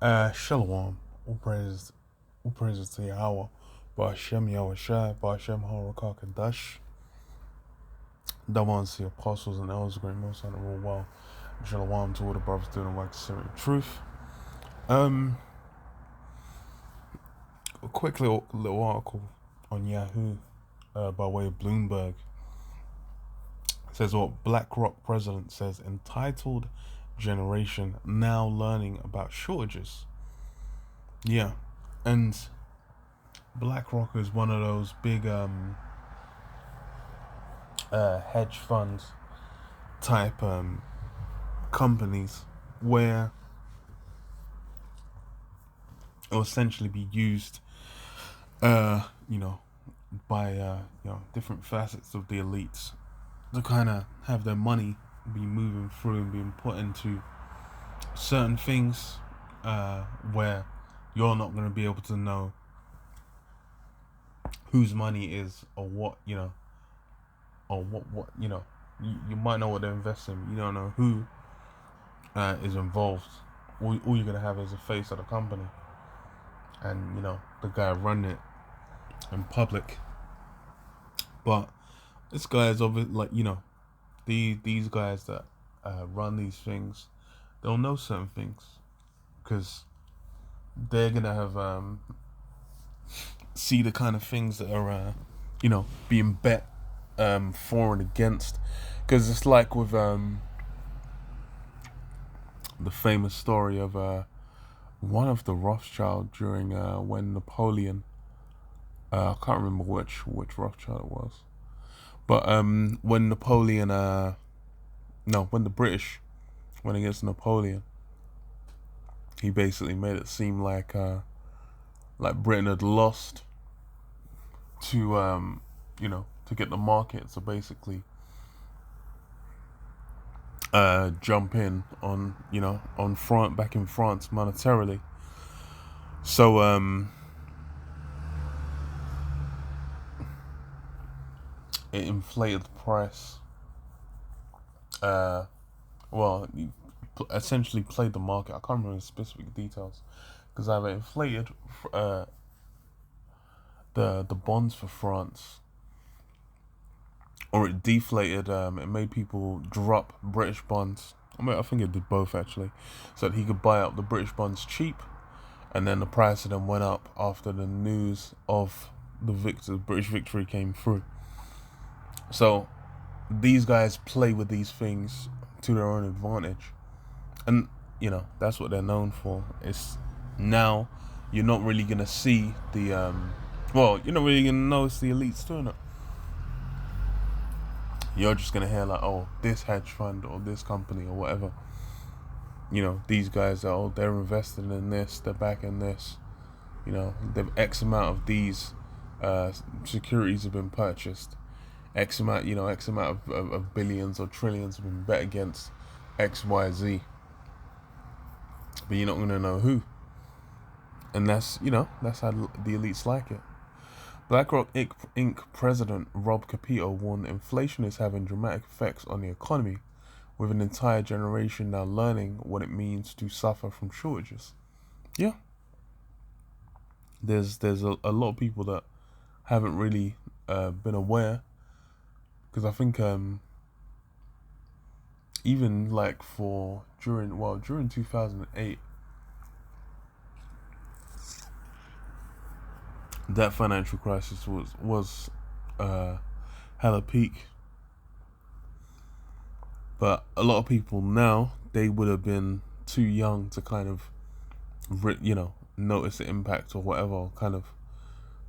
Shalom, all praises to Yahweh, Ba'ashem Yahushai, Ba'ashem Harakah Kadash, Dawan to the apostles and elders, great most on the rule well, Shalom to all the brothers doing the work of truth. A quick little article on Yahoo by way of Bloomberg. It says what BlackRock president says entitled generation now learning about shortages. Yeah, and BlackRock is one of those big hedge funds type companies where it'll essentially be used, you know, by different facets of the elites to kind of have their money be moving through and being put into certain things where you're not going to be able to know whose money is or what or what you might know what they're investing, but you don't know who is involved. All you're gonna have is the face of the company, and the guy running it in public. But this guy is obviously these guys that run these things, they'll know certain things because they're gonna have see the kind of things that are being bet for and against, because it's like with the famous story of one of the Rothschild during when Napoleon, I can't remember which Rothschild it was, but when Napoleon, no, when the British went against Napoleon, he basically made it seem like Britain had lost to to get the market, so basically jump in on back in France monetarily. So it inflated the price. You essentially played the market. I can't remember the specific details because I've inflated the bonds for France, or it deflated. It made people drop British bonds. I think it did both actually, so that he could buy up the British bonds cheap, and then the price of them went up after the news of the British victory came through. So these guys play with these things to their own advantage, and that's what they're known for. It's now you're not really gonna see the you're not really gonna notice the elites doing it. You're just gonna hear like, oh, this hedge fund or this company or whatever. These guys are they're investing in this, they're backing this. The X amount of these securities have been purchased. X amount of billions or trillions have been bet against X, Y, Z. But you're not gonna know who. And that's how the elites like it. BlackRock Inc. President Rob Capito warned inflation is having dramatic effects on the economy, with an entire generation now learning what it means to suffer from shortages. Yeah, there's a lot of people that haven't really been aware, because I think even like during 2008, that financial crisis was hella peak. But a lot of people now, they would have been too young to kind of notice the impact or whatever, kind of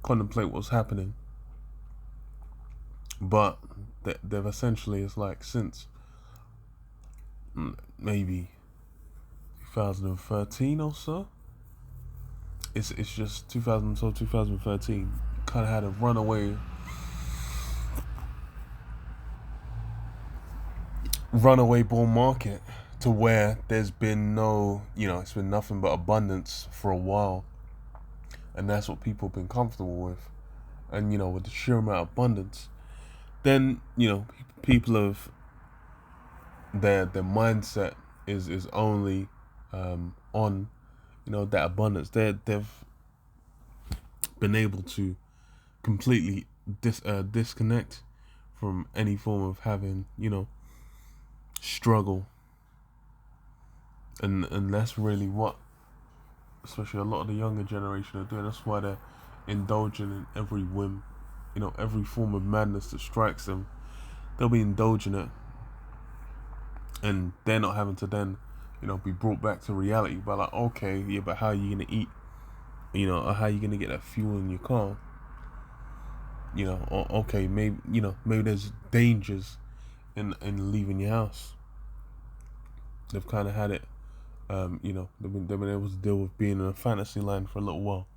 contemplate what's happening. But they've essentially, it's like since maybe 2013 or so, it's just 2012, 2013 kind of had a runaway bull market, to where there's been it's been nothing but abundance for a while, and that's what people have been comfortable with. And with the sheer amount of abundance, then people have their mindset is only on that abundance. They've been able to completely disconnect from any form of having, struggle. And that's really what, especially a lot of the younger generation are doing. That's why they're indulging in every whim, every form of madness that strikes them. They'll be indulging it, and they're not having to then, be brought back to reality. But like, okay, yeah, but how are you gonna eat? Or how are you gonna get that fuel in your car? Or, okay, maybe there's dangers in leaving your house. They've kind of had it. They've been able to deal with being in a fantasy land for a little while.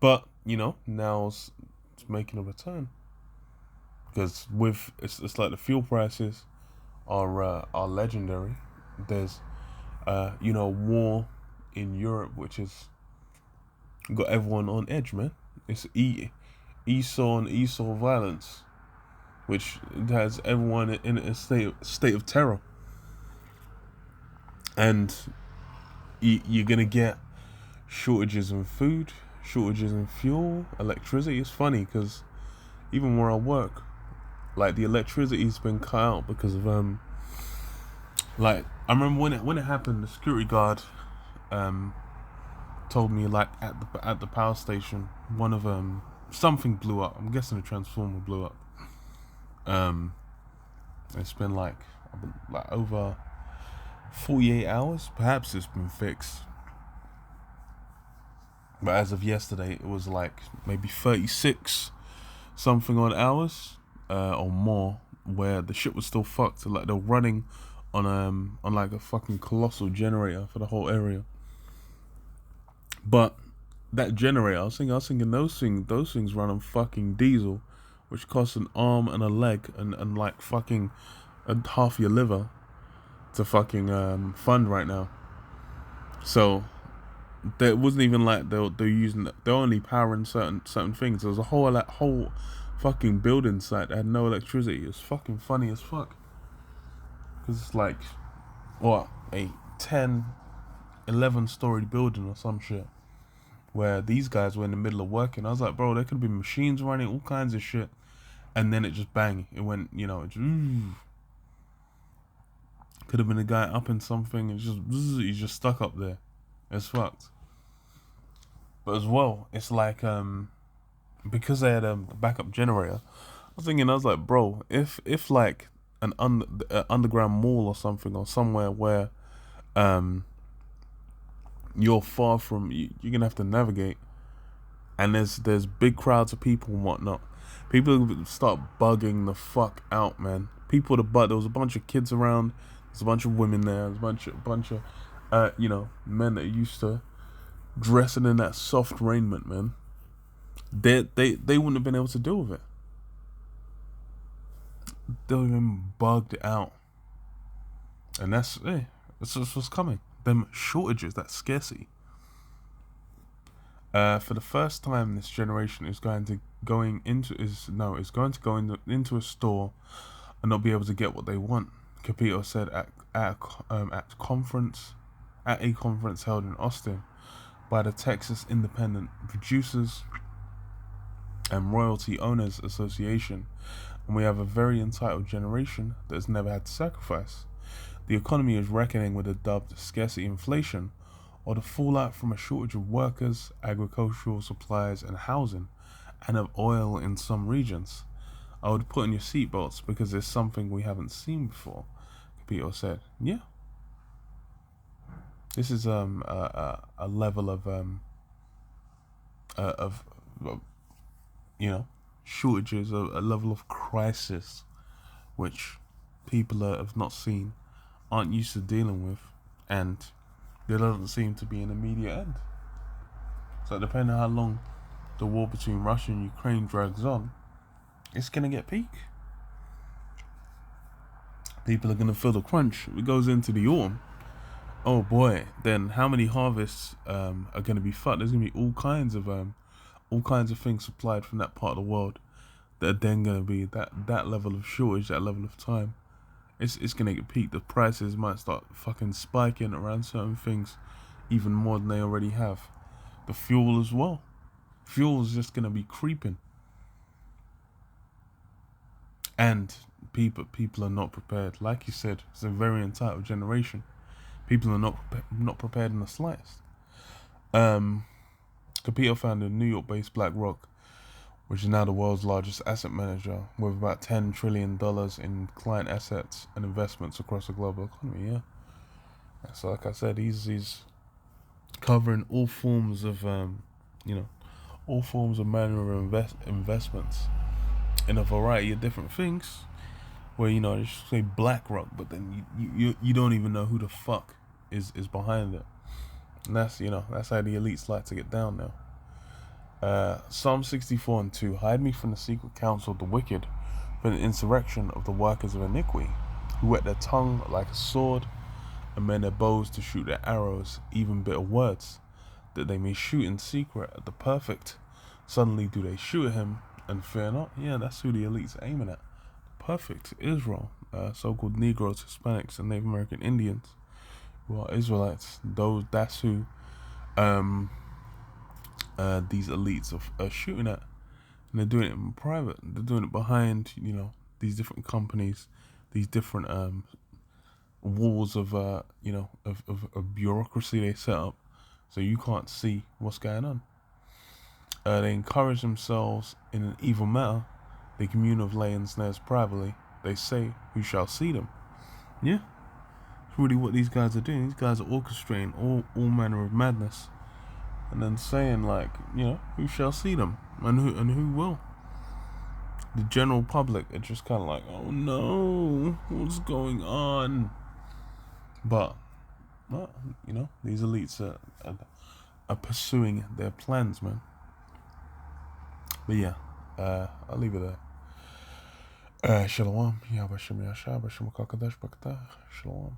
But, now it's making a return. Because it's like the fuel prices are legendary. There's, war in Europe, which has got everyone on edge, man. It's Esau and Esau violence, which has everyone in a state of terror. And you're going to get shortages in food, shortages in fuel, electricity. It's funny because even where I work, like the electricity's been cut out because of like I remember when it happened, the security guard told me like at the power station, one of something blew up. I'm guessing a transformer blew up. It's been like over 48 hours. Perhaps it's been fixed. But as of yesterday, it was like maybe 36 something odd hours or more, where the shit was still fucked. Like they're running on like a fucking colossal generator for the whole area. But that generator, I was thinking those things run on fucking diesel, which costs an arm and a leg and like fucking half your liver to fucking fund right now. So there wasn't even like they're only powering certain things. There was a whole fucking building site that had no electricity. It's fucking funny as fuck. Because it's like, what, a 10, 11-story building or some shit, where these guys were in the middle of working. I was like, bro, there could be machines running, all kinds of shit. And then it just bang. It went, could have been a guy up in something and he's just stuck up there. It's fucked. But as well, it's like, because they had a backup generator, I was like, bro, if like an underground mall or something, or somewhere where you're far from, you're gonna have to navigate, and there's big crowds of people and whatnot, people start bugging the fuck out, man. People to butt. There was a bunch of kids around. There's a bunch of women there. There's a bunch of men that are used to dressing in that soft raiment, man. They wouldn't have been able to deal with it. They would have been bugged out. And that's what's coming. Them shortages, that scarcity. For the first time, this generation is going to go into a store and not be able to get what they want. Capito said at a conference held in Austin by the Texas Independent Producers and Royalty Owners Association. And we have a very entitled generation that has never had to sacrifice. The economy is reckoning with the dubbed scarcity inflation, or the fallout from a shortage of workers, agricultural supplies, and housing, and of oil in some regions. I would put on your seatbelts because there's something we haven't seen before, Capito said. Yeah. This is a level of shortages, a level of crisis which people have not seen, aren't used to dealing with, and there doesn't seem to be an immediate end. So depending on how long the war between Russia and Ukraine drags on, it's gonna get peak. People are gonna feel the crunch. If it goes into the autumn, oh boy, then how many harvests are gonna be fucked? There's gonna be all kinds of things supplied from that part of the world that are then gonna be that level of shortage, that level of time. It's gonna get peaked. The prices might start fucking spiking around certain things, even more than they already have. The fuel as well. Fuel is just going to be creeping. And people are not prepared. Like you said, it's a very entitled generation. People are not prepared in the slightest. Capito founded New York-based BlackRock, which is now the world's largest asset manager, with about $10 trillion in client assets and investments across the global economy. Yeah. So, like I said, he's covering all forms of, all forms of manner of investments in a variety of different things. Where they just say BlackRock, but then you don't even know who the fuck is behind it. And that's how the elites like to get down now. Psalm 64:2, hide me from the secret counsel of the wicked, from the insurrection of the workers of iniquity, who whet their tongue like a sword, and mend their bows to shoot their arrows, even bitter words, that they may shoot in secret at the perfect. Suddenly do they shoot at him, and fear not. Yeah, that's who the elites are aiming at. Perfect. Israel, so-called Negroes, Hispanics, and Native American Indians, who are Israelites. That's who these elites are shooting at, and they're doing it in private. They're doing it behind, these different companies, these different walls of of bureaucracy they set up, so you can't see what's going on. They encourage themselves in an evil matter. They commune of lay and snares privately. They say, who shall see them? Yeah. It's really what these guys are doing. These guys are orchestrating all manner of madness. And then saying who shall see them? And who will? The general public are just kind of like, oh no, what's going on? But, these elites are pursuing their plans, man. But yeah, I'll leave it there. Shalom. Yahweh Shem Yashah, Shem Kakadash Bakatah. Shalom.